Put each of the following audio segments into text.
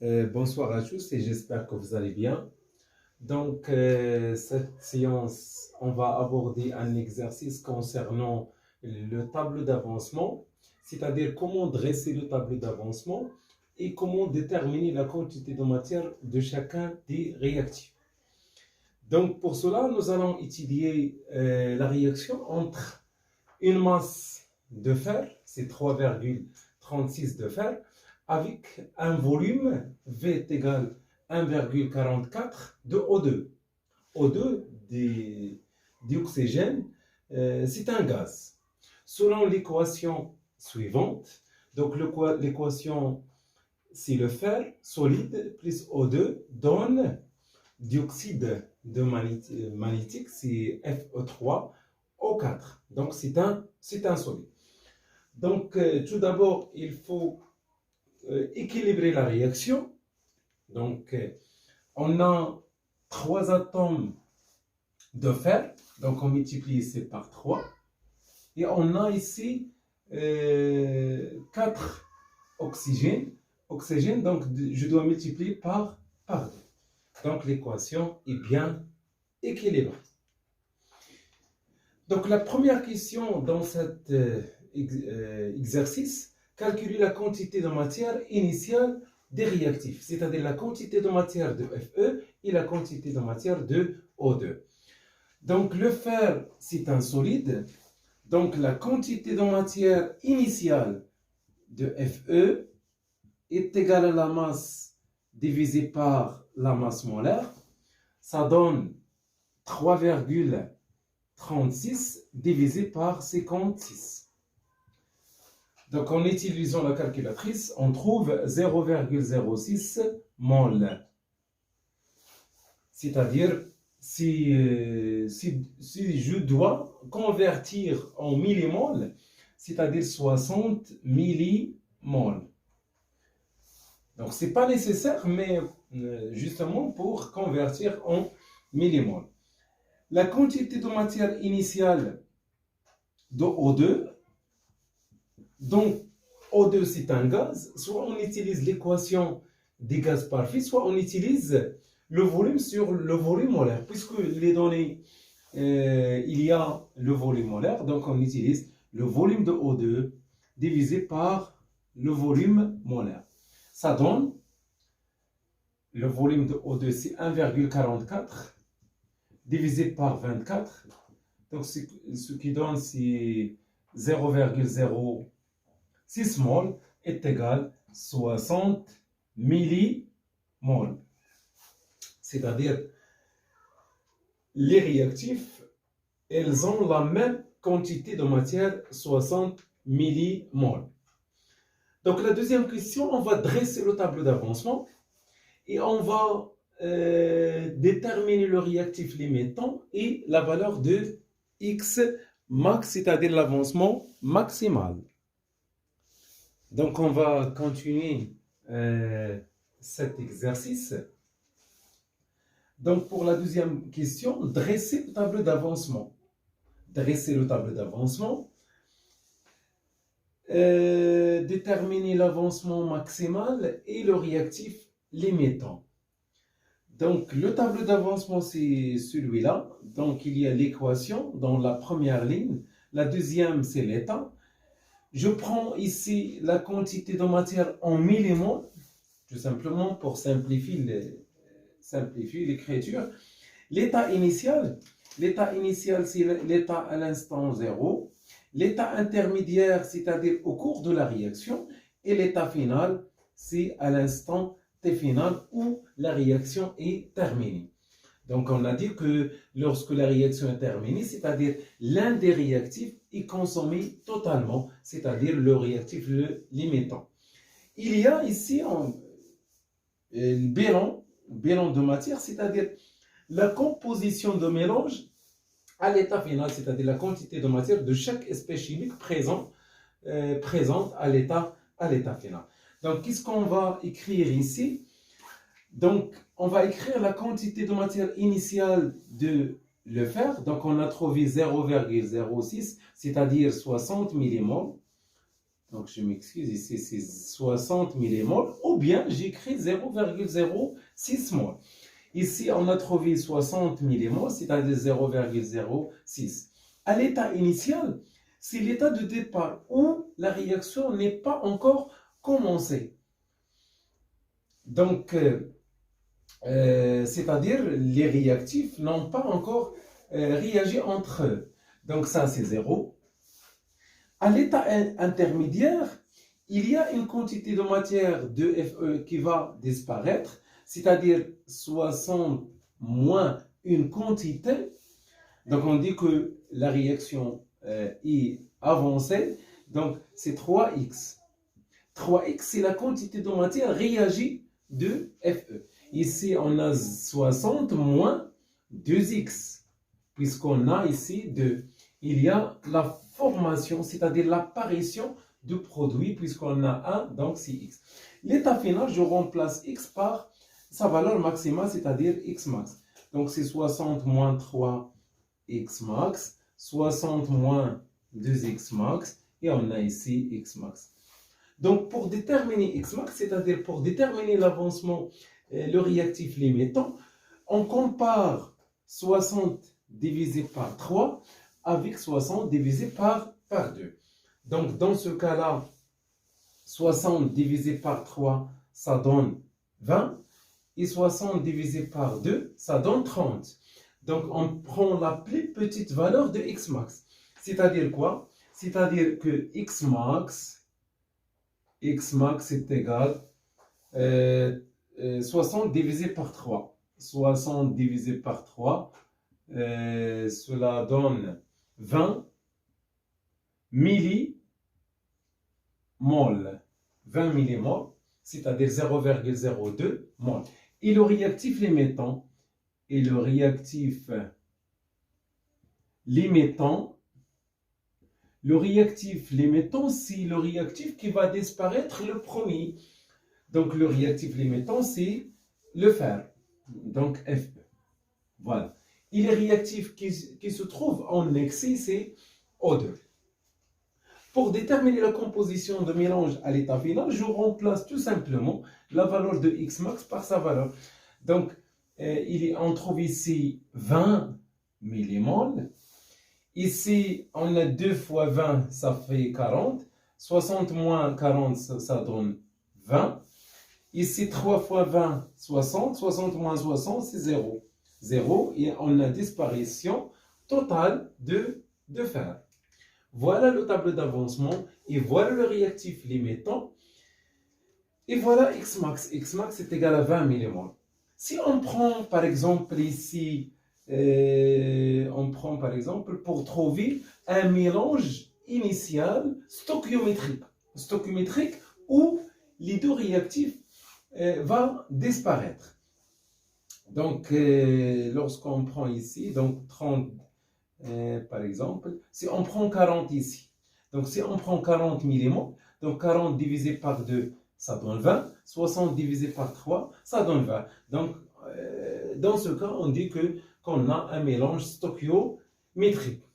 Bonsoir à tous et j'espère que vous allez bien. Donc, cette séance, on va aborder un exercice concernant le tableau d'avancement, c'est-à-dire comment dresser le tableau d'avancement et comment déterminer la quantité de matière de chacun des réactifs. Donc, pour cela, nous allons étudier la réaction entre une masse de fer, c'est 3,36 de fer, avec un volume V est égal à 1,44 de O2. O2, dioxygène, c'est un gaz. Selon l'équation suivante, donc l'équation, c'est le fer solide plus O2 donne dioxyde de magnétique, c'est FE3O4. Donc, c'est un solide. Donc, tout d'abord, il faut équilibrer la réaction. Donc, on a 3 atomes de fer. Donc, on multiplie ici par 3. Et on a ici 4 oxygènes. Donc, je dois multiplier par 2. Donc, l'équation est bien équilibrée. Donc, la première question dans cet exercice, calculer la quantité de matière initiale des réactifs, c'est-à-dire la quantité de matière de Fe et la quantité de matière de O2. Donc, le fer, c'est un solide. Donc, la quantité de matière initiale de Fe est égale à la masse divisée par la masse molaire. Ça donne 3,36 divisé par 56. Donc, en utilisant la calculatrice, on trouve 0,06 mol. C'est-à-dire, si je dois convertir en millimoles, c'est-à-dire 60 millimoles. Donc, ce n'est pas nécessaire, mais justement pour convertir en millimoles. La quantité de matière initiale de O2, donc O2 c'est un gaz, soit on utilise l'équation des gaz parfaits, soit on utilise le volume sur le volume molaire. Puisque les données, il y a le volume molaire, donc on utilise le volume de O2 divisé par le volume molaire. Ça donne, le volume de O2 c'est 1,44 divisé par 24, donc ce qui donne c'est 0,06 mol est égal à 60 millimoles. C'est-à-dire, les réactifs, ils ont la même quantité de matière, 60 millimoles. Donc, la deuxième question, on va dresser le tableau d'avancement et on va déterminer le réactif limitant et la valeur de X max, c'est-à-dire l'avancement maximal. Donc, on va continuer cet exercice. Donc, pour la deuxième question, dresser le tableau d'avancement. Dresser le tableau d'avancement. Déterminer l'avancement maximal et le réactif limitant. Donc, le tableau d'avancement, c'est celui-là. Donc, il y a l'équation dans la première ligne. La deuxième, c'est l'état. Je prends ici la quantité de matière en millimoles, tout simplement pour simplifier l'écriture. L'état initial, c'est l'état à l'instant 0. L'état intermédiaire, c'est-à-dire au cours de la réaction. Et l'état final, c'est à l'instant T final où la réaction est terminée. Donc, on a dit que lorsque la réaction est terminée, c'est-à-dire l'un des réactifs est consommé totalement, c'est-à-dire le réactif le limitant. Il y a ici le bilan de matière, c'est-à-dire la composition de mélange à l'état final, c'est-à-dire la quantité de matière de chaque espèce chimique présente à l'état final. Donc, qu'est-ce qu'on va écrire ici? Donc, on va écrire la quantité de matière initiale de le fer. Donc, on a trouvé 0,06, c'est-à-dire 60 millimoles. Donc, je m'excuse, ici, c'est 60 millimoles, ou bien j'écris 0,06 mol. Ici, on a trouvé 60 millimoles, c'est-à-dire 0,06. À l'état initial, c'est l'état de départ où la réaction n'est pas encore commencée. Donc, c'est-à-dire les réactifs n'ont pas encore réagi entre eux. Donc, ça, c'est 0. À l'état intermédiaire, il y a une quantité de matière de Fe qui va disparaître, c'est-à-dire 60 moins une quantité. Donc, on dit que la réaction est avancée. Donc, c'est 3x. 3x, c'est la quantité de matière réagie de Fe. Ici, on a 60 moins 2x, puisqu'on a ici 2. Il y a la formation, c'est-à-dire l'apparition de produit, puisqu'on a 1, donc c'est x. L'état final, je remplace x par sa valeur maximale, c'est-à-dire x max. Donc, c'est 60 moins 3 x max, 60 moins 2x max, et on a ici x max. Donc, pour déterminer x max, c'est-à-dire pour déterminer l'avancement, le réactif limitant, on compare 60 divisé par 3 avec 60 divisé par 2. Donc, dans ce cas-là, 60 divisé par 3, ça donne 20. Et 60 divisé par 2, ça donne 30. Donc, on prend la plus petite valeur de x max. C'est-à-dire quoi? C'est-à-dire que x max est égal 60 divisé par 3. 60 divisé par 3, cela donne 20 millimoles. 20 millimoles, c'est-à-dire 0,02 mol. Et le réactif limitant, le réactif limitant, c'est le réactif qui va disparaître le premier. Donc, le réactif limitant, c'est le fer. Donc, Fe. Voilà. Et les réactifs qui se trouvent en excès, c'est O2. Pour déterminer la composition de mélange à l'état final, je remplace tout simplement la valeur de x max par sa valeur. Donc, on trouve ici 20 millimoles. Ici, on a 2 fois 20, ça fait 40. 60 moins 40, ça donne 20. Ici, 3 fois 20, 60. 60 moins 60, c'est 0. 0, et on a disparition totale de fer. Voilà le tableau d'avancement, et voilà le réactif limitant, et voilà x max. X max est égal à 20 millimoles. Si on prend par exemple ici, pour trouver un mélange initial stoichiométrique où les deux réactifs vont disparaître. Donc, lorsqu'on prend ici, donc 30, par exemple, si on prend 40 ici, donc si on prend 40 millimoles, donc 40 divisé par 2, ça donne 20, 60 divisé par 3, ça donne 20. Donc, dans ce cas, on dit qu'on a un mélange stoichiométrique.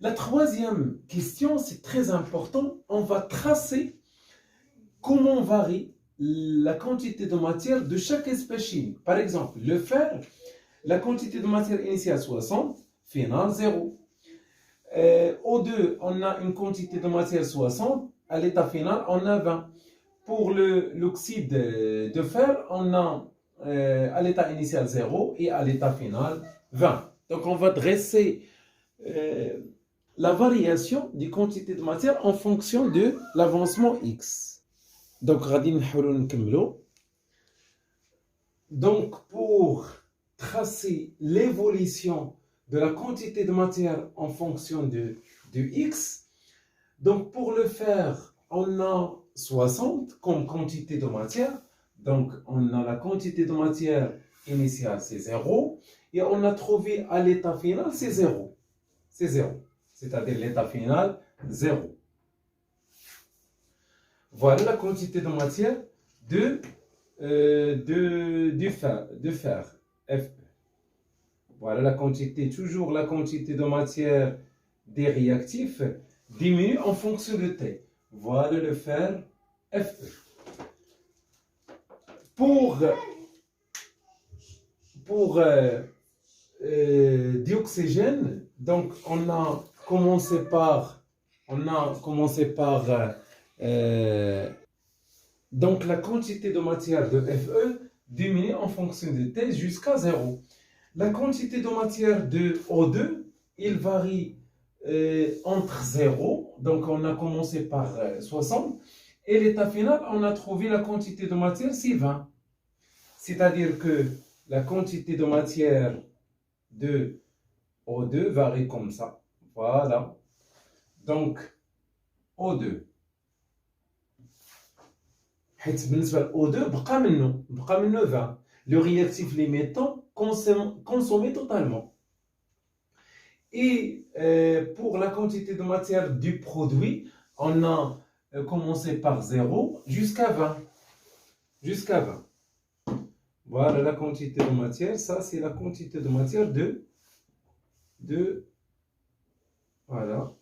La troisième question, c'est très important, on va tracer comment varie la quantité de matière de chaque espèce chimique. Par exemple, le fer, la quantité de matière initiale 60, final 0. O2, on a une quantité de matière 60, à l'état final, on a 20. Pour l'oxyde de fer, on a à l'état initial 0 et à l'état final 20. Donc, on va dresser la variation des quantités de matière en fonction de l'avancement X. Donc, pour tracer l'évolution de la quantité de matière en fonction de X, donc pour le faire, on a 60 comme quantité de matière. Donc, on a la quantité de matière initiale, c'est 0. Et on a trouvé à l'état final, c'est 0. C'est 0. C'est-à-dire l'état final, 0. Voilà la quantité de matière de fer, Fe. Voilà la quantité, toujours la quantité de matière des réactifs diminue en fonction de T. Voilà le fer Fe. Pour dioxygène, donc on a commencé par donc la quantité de matière de Fe diminue en fonction de T jusqu'à 0. La quantité de matière de O2, il varie entre 0, donc on a commencé par 60, et l'état final, on a trouvé la quantité de matière, c'est 20. C'est-à-dire que la quantité de matière de O2 varie comme ça. Voilà. Donc, O2. حيث بالنسبة ل O2 بقى منه 20. Le réactif limitant consommé totalement. Et pour la quantité de matière du produit, on a commencé par 0 jusqu'à 20. Jusqu'à 20. Voilà la quantité de matière. Ça, c'est la quantité de matière voilà.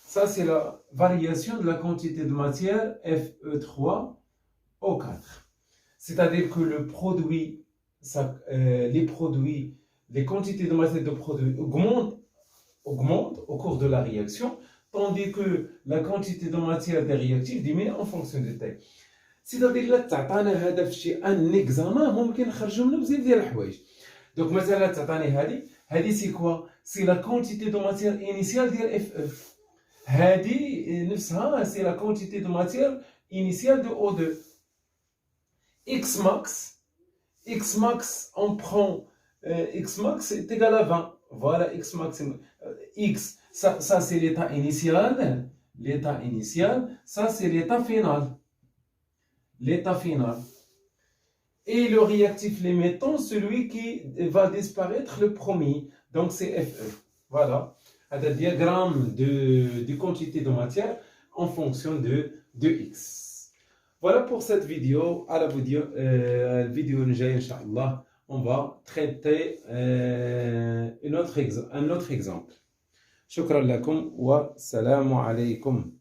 Ça, c'est la variation de la quantité de matière Fe3O4. C'est-à-dire que le produit, les quantités de matière de produit augmentent au cours de la réaction, tandis que la quantité de matière des réactifs diminue en fonction de taille. C'est-à-dire là تعطانا هذا في شي ان اكزامان ممكن نخرجوا منه بزاف ديال الحوايج. دونك مثلا تعطاني هذه سي كوا سي لا كونتيتي دو ماتير انيسيال ديال اف اف. هذه نفسها سي لا كونتيتي دو ماتير انيسيال دو او 2. X max on prend X max est égal à 20. Voilà X max. X ça c'est l'état initial. L'état initial, ça c'est l'état final. L'état final. Et le réactif limitant, celui qui va disparaître le premier. Donc c'est Fe. Voilà. Le diagramme de quantité de matière en fonction de X. Voilà pour cette vidéo. À la vidéo Inch'Allah, on va traiter un autre exemple. Shukran lakum wa salamu alaykum.